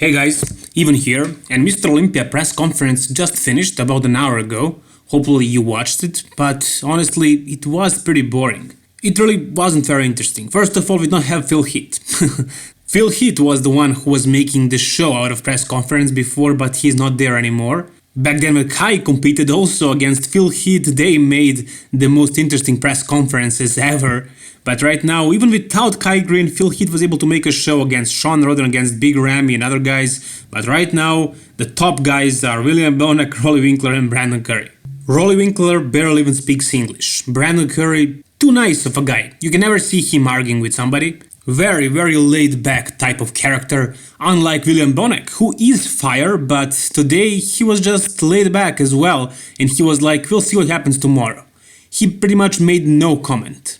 Hey guys, Even here, and Mr. Olympia press conference just finished about an hour ago. Hopefully you watched it, but honestly, it was pretty boring. It really wasn't very interesting. First of all, we don't have Phil Heath. Phil Heath was the one who was making the show out of press conference before, but he's not there anymore. Back then when Kai competed also against Phil Heath, they made the most interesting press conferences ever. But right now, even without Kai Green, Phil Heath was able to make a show against Sean Roden, against Big Ramy and other guys. But right now, the top guys are William Banach, Rolly Winkler and Brandon Currie. Rolly Winkler barely even speaks English. Brandon Currie, too nice of a guy. You can never see him arguing with somebody. Very, very laid-back type of character, unlike William Banach, who is fire, but today he was just laid back as well, and he was like, we'll see what happens tomorrow. He pretty much made no comment.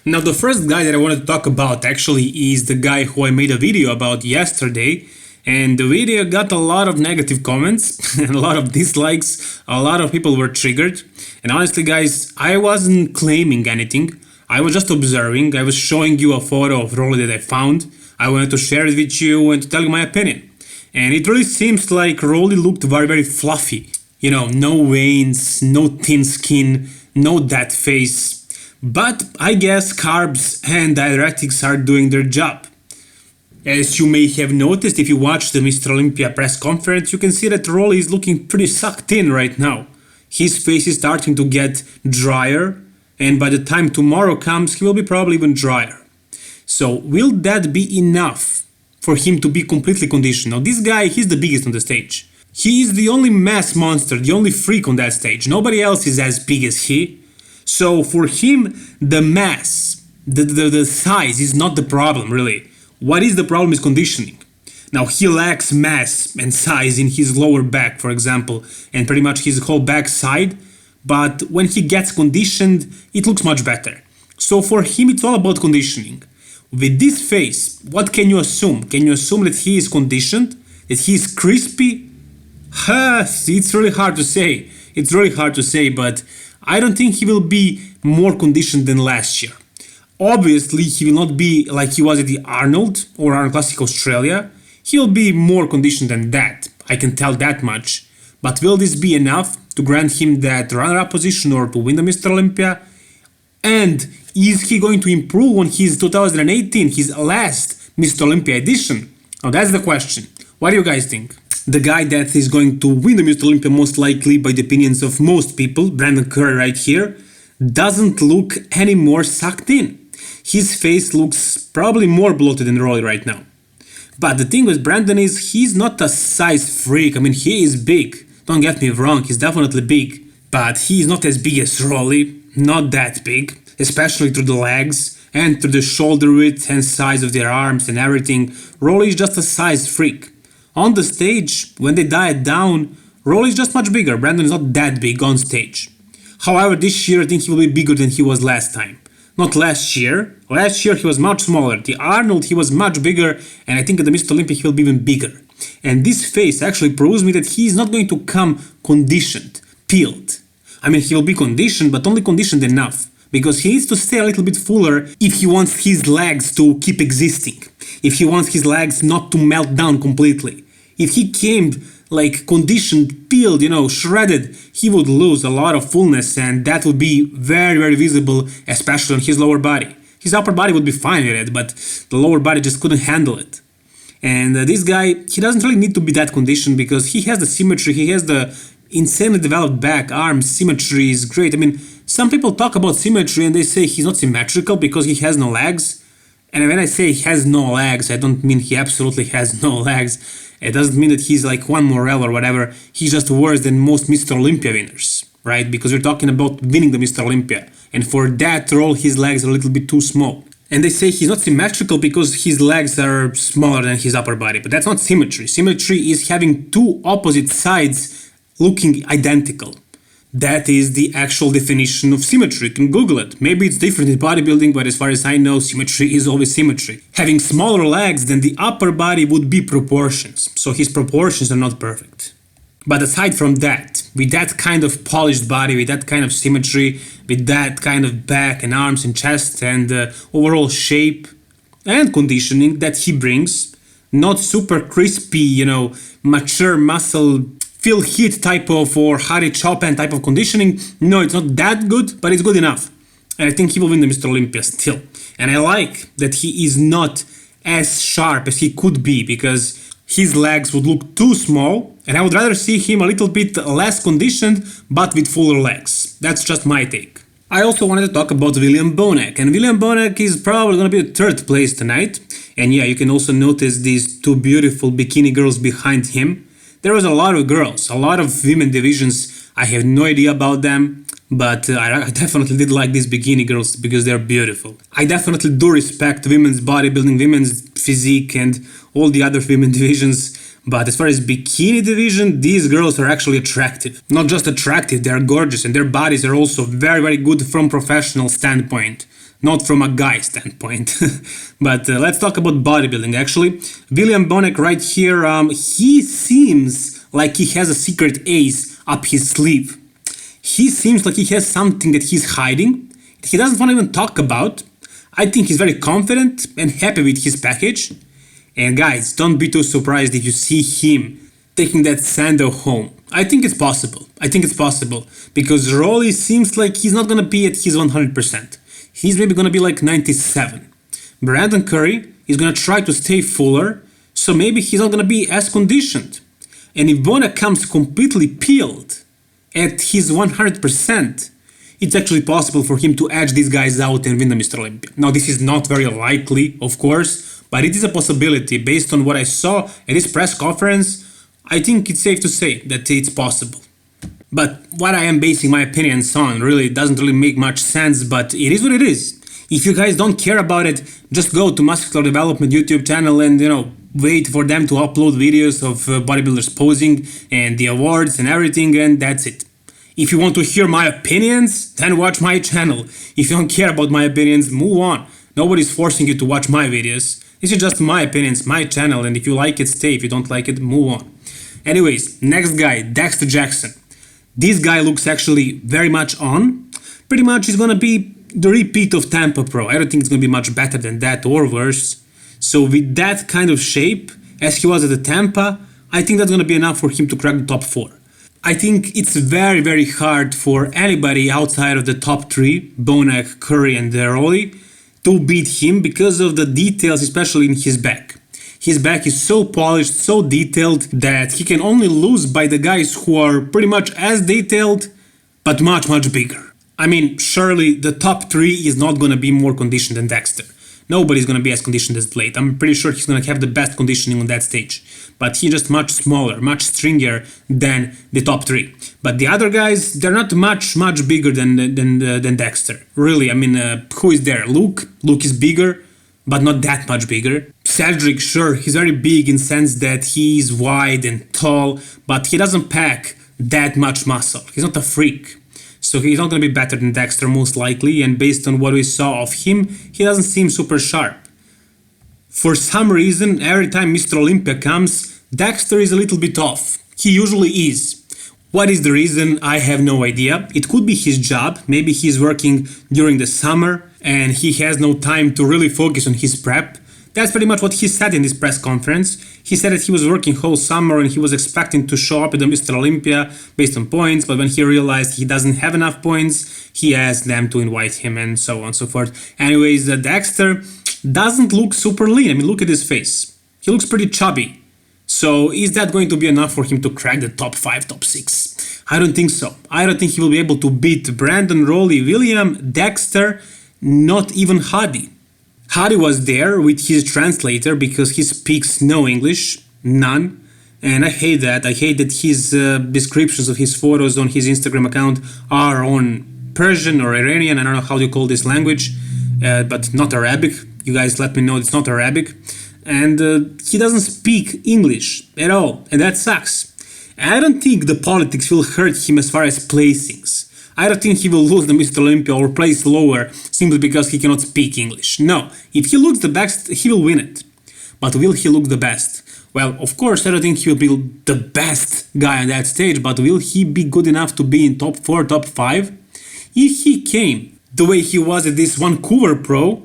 Now the first guy that I wanted to talk about actually is the guy who I made a video about yesterday, and the video got a lot of negative comments, and a lot of dislikes, a lot of people were triggered, and honestly guys, I wasn't claiming anything. I was just observing, I was showing you a photo of Rolly that I found. I wanted to share it with you and to tell you my opinion. And it really seems like Rolly looked very, very fluffy. You know, no veins, no thin skin, no dead face. But I guess carbs and diuretics are doing their job. As you may have noticed if you watched the Mr. Olympia press conference, you can see that Rolly is looking pretty sucked in right now. His face is starting to get drier. And by the time tomorrow comes, he will be probably even drier. So will that be enough for him to be completely conditioned? Now this guy, he's the biggest on the stage. He is the only mass monster, the only freak on that stage. Nobody else is as big as he. So for him, the mass, the size is not the problem really. What is the problem is conditioning. Now he lacks mass and size in his lower back, for example, and pretty much his whole back side. But when he gets conditioned, it looks much better. So for him, it's all about conditioning. With this face, what can you assume? Can you assume that he is conditioned? That he is crispy? It's really hard to say. It's really hard to say, but I don't think he will be more conditioned than last year. Obviously, he will not be like he was at the Arnold or Arnold Classic Australia. He'll be more conditioned than that. I can tell that much. But will this be enough to grant him that runner-up position or to win the Mr. Olympia? And is he going to improve on his 2018, his last Mr. Olympia edition? Now that's the question. What do you guys think? The guy that is going to win the Mr. Olympia most likely by the opinions of most people, Brandon Currie right here, doesn't look any more sucked in. His face looks probably more bloated than Rolly right now. But the thing with Brandon is he's not a size freak. I mean, he is big. Don't get me wrong, he's definitely big, but he's not as big as Rolly, not that big, especially through the legs and through the shoulder width and size of their arms and everything. Rolly is just a size freak. On the stage, when they diet down, Rolly is just much bigger. Brandon is not that big on stage. However, this year I think he will be bigger than he was last time. Not last year. Last year he was much smaller. The Arnold he was much bigger, and I think at the Mr. Olympia he will be even bigger. And this face actually proves me that he is not going to come conditioned, peeled. I mean, he will be conditioned, but only conditioned enough. Because he needs to stay a little bit fuller if he wants his legs to keep existing. If he wants his legs not to melt down completely. If he came like conditioned, peeled, shredded, he would lose a lot of fullness, and that would be very, very visible, especially on his lower body. His upper body would be fine with it, but the lower body just couldn't handle it. And this guy, he doesn't really need to be that conditioned because he has the symmetry, he has the insanely developed back, arms, symmetry is great. I mean, some people talk about symmetry and they say he's not symmetrical because he has no legs. And when I say he has no legs, I don't mean he absolutely has no legs. It doesn't mean that he's like Juan Morel or whatever. He's just worse than most Mr. Olympia winners, right? Because we're talking about winning the Mr. Olympia. And for that role, his legs are a little bit too small. And they say he's not symmetrical because his legs are smaller than his upper body. But that's not symmetry. Symmetry is having two opposite sides looking identical. That is the actual definition of symmetry. You can Google it. Maybe it's different in bodybuilding, but as far as I know, symmetry is always symmetry. Having smaller legs than the upper body would be proportions. So his proportions are not perfect. But aside from that, with that kind of polished body, with that kind of symmetry, with that kind of back and arms and chest and overall shape and conditioning that he brings, not super crispy, mature muscle, feel heat type of or Harry Chopin type of conditioning. No, it's not that good, but it's good enough. And I think he will win the Mr. Olympia still. And I like that he is not as sharp as he could be, because his legs would look too small, and I would rather see him a little bit less conditioned but with fuller legs. That's just my take. I also wanted to talk about William Banach, and William Banach is probably going to be the third place tonight. And yeah, you can also notice these two beautiful bikini girls behind him. There was a lot of girls, a lot of women divisions. I have no idea about them, but I definitely did like these bikini girls because they're beautiful. I definitely do respect women's bodybuilding, women's physique, and all the other women divisions. But as far as bikini division, these girls are actually attractive. Not just attractive, they're gorgeous, and their bodies are also very, very good from professional standpoint. Not from a guy standpoint. But let's talk about bodybuilding actually. William Banach right here, he seems like he has a secret ace up his sleeve. He seems like he has something that he's hiding. He doesn't want to even talk about. I think he's very confident and happy with his package. And guys, don't be too surprised if you see him taking that sandal home. I think it's possible. Because Rolly seems like he's not gonna be at his 100%. He's maybe gonna be like 97. Brandon Currie is gonna try to stay fuller, so maybe he's not gonna be as conditioned. And if Banach comes completely peeled at his 100%, it's actually possible for him to edge these guys out and win the Mr. Olympia. Now, this is not very likely, of course, but it is a possibility. Based on what I saw at his press conference, I think it's safe to say that it's possible. But what I am basing my opinions on really doesn't really make much sense, but it is what it is. If you guys don't care about it, just go to Muscular Development YouTube channel and, wait for them to upload videos of bodybuilders posing and the awards and everything, and that's it. If you want to hear my opinions, then watch my channel. If you don't care about my opinions, move on. Nobody's forcing you to watch my videos. This is just my opinions, my channel, and if you like it, stay. If you don't like it, move on. Anyways, next guy, Dexter Jackson. This guy looks actually very much on. Pretty much he's gonna be the repeat of Tampa Pro. I don't think it's gonna be much better than that or worse. So with that kind of shape, as he was at the Tampa, I think that's gonna be enough for him to crack the top 4. I think it's very, very hard for anybody outside of the top 3, Banach, Currie, and Rolly, to beat him because of the details, especially in his back. His back is so polished, so detailed, that he can only lose by the guys who are pretty much as detailed, but much, much bigger. I mean, surely the top 3 is not gonna be more conditioned than Dexter. Nobody's gonna be as conditioned as Blade. I'm pretty sure he's gonna have the best conditioning on that stage. But he's just much smaller, much stringier than the top 3. But the other guys, they're not much bigger than Dexter. Really, I mean, who is there? Luke? Luke is bigger, but not that much bigger. Cedric, sure, he's very big in the sense that he's wide and tall, but he doesn't pack that much muscle. He's not a freak. So he's not going to be better than Dexter most likely, and based on what we saw of him, he doesn't seem super sharp. For some reason, every time Mr. Olympia comes, Dexter is a little bit off. He usually is. What is the reason? I have no idea. It could be his job. Maybe he's working during the summer and he has no time to really focus on his prep. That's pretty much what he said in this press conference. He said that he was working whole summer and he was expecting to show up at the Mr. Olympia based on points, but when he realized he doesn't have enough points, he asked them to invite him and so on and so forth. Anyways, Dexter doesn't look super lean. I mean, look at his face. He looks pretty chubby. So is that going to be enough for him to crack the top 5, top 6? I don't think so. I don't think he will be able to beat Brandon, Rolly, William, Dexter, not even Hadi. Hadi was there with his translator because he speaks no English, none, and I hate that. I hate that his descriptions of his photos on his Instagram account are on Persian or Iranian, I don't know how you call this language, but not Arabic. You guys let me know it's not Arabic. And he doesn't speak English at all, and that sucks. I don't think the politics will hurt him as far as placings. I don't think he will lose the Mr. Olympia or place lower simply because he cannot speak English. No, if he looks the best, he will win it. But will he look the best? Well, of course, I don't think he will be the best guy on that stage, but will he be good enough to be in top 4, top 5? If he came the way he was at this Vancouver Pro,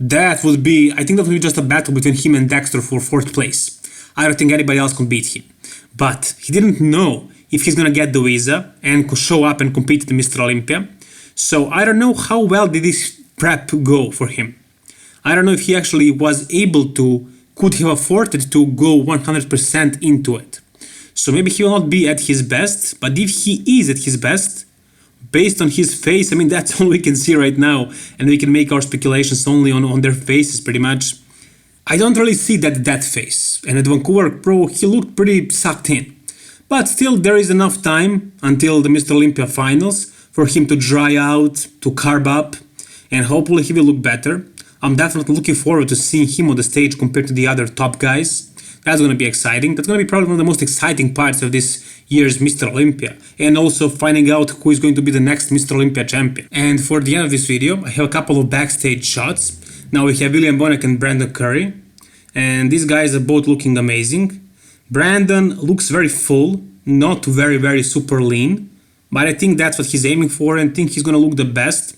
I think that would be just a battle between him and Dexter for 4th place. I don't think anybody else can beat him. But he didn't know if he's gonna get the visa and could show up and compete at Mr. Olympia. So I don't know how well did this prep go for him. I don't know if he actually was able to, could have afforded to go 100% into it. So maybe he will not be at his best, but if he is at his best, based on his face, I mean, that's all we can see right now, and we can make our speculations only on their faces pretty much. I don't really see that face, and at Vancouver Pro he looked pretty sucked in. But still, there is enough time until the Mr. Olympia finals for him to dry out, to carb up, and hopefully he will look better. I'm definitely looking forward to seeing him on the stage compared to the other top guys. That's going to be exciting. That's going to be probably one of the most exciting parts of this year's Mr. Olympia. And also finding out who is going to be the next Mr. Olympia champion. And for the end of this video, I have a couple of backstage shots. Now we have William Banach and Brandon Currie. And these guys are both looking amazing. Brandon looks very full, not very super lean. But I think that's what he's aiming for and I think he's going to look the best.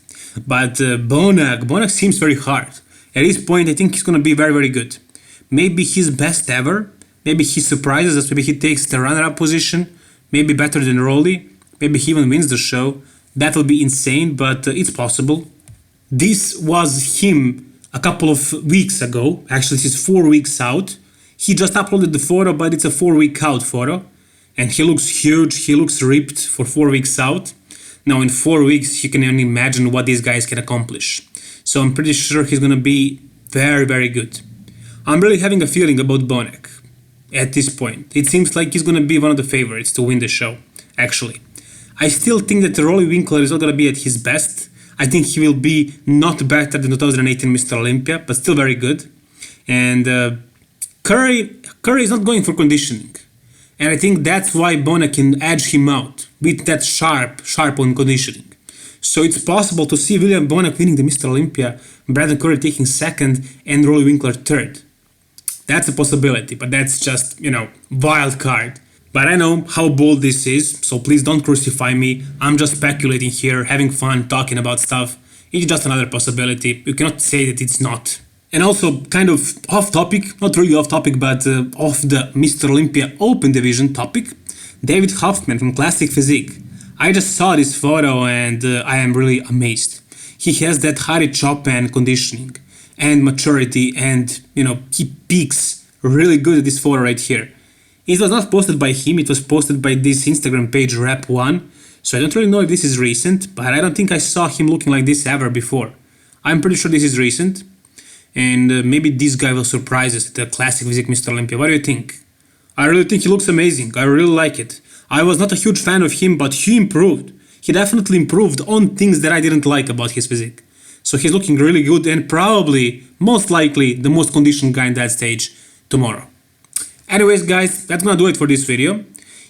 But Banach seems very hard. At this point, I think he's going to be very good. Maybe his best ever. Maybe he surprises us. Maybe he takes the runner-up position. Maybe better than Rolly. Maybe he even wins the show. That will be insane, but it's possible. This was him a couple of weeks ago. Actually, this is 4 weeks out. He just uploaded the photo, but it's a 4-week out photo. And he looks huge. He looks ripped for 4 weeks out. Now, in 4 weeks, you can only imagine what these guys can accomplish. So I'm pretty sure he's going to be very good. I'm really having a feeling about Banach at this point. It seems like he's going to be one of the favorites to win the show, actually. I still think that Rolly Winkler is not going to be at his best. I think he will be not better than 2018 Mr. Olympia, but still very good. And Currie is not going for conditioning. And I think that's why Banach can edge him out with that sharp on conditioning. So it's possible to see William Banach winning the Mr. Olympia, Brandon Currie taking second, and Rolly Winkler third. That's a possibility, but that's just, wild card. But I know how bold this is, so please don't crucify me. I'm just speculating here, having fun, talking about stuff. It's just another possibility. You cannot say that it's not. And also, kind of off topic, not really off topic, but off the Mr. Olympia Open Division topic, David Huffman from Classic Physique. I just saw this photo and I am really amazed. He has that Harry Chopin conditioning and maturity and, he peaks really good at this photo right here. It was not posted by him, it was posted by this Instagram page Rep1, so I don't really know if this is recent, but I don't think I saw him looking like this ever before. I'm pretty sure this is recent, and maybe this guy will surprise us at the Classic Physique Mr. Olympia. What do you think? I really think he looks amazing, I really like it. I was not a huge fan of him, but he improved. He definitely improved on things that I didn't like about his physique. So he's looking really good and probably, most likely, the most conditioned guy in that stage tomorrow. Anyways guys, that's gonna do it for this video.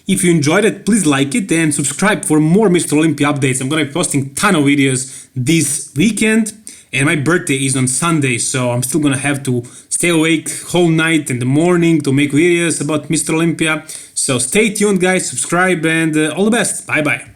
If you enjoyed it, please like it and subscribe for more Mr. Olympia updates. I'm gonna be posting a ton of videos this weekend and my birthday is on Sunday, so I'm still gonna have to stay awake whole night and the morning to make videos about Mr. Olympia. So stay tuned guys, subscribe and all the best. Bye bye.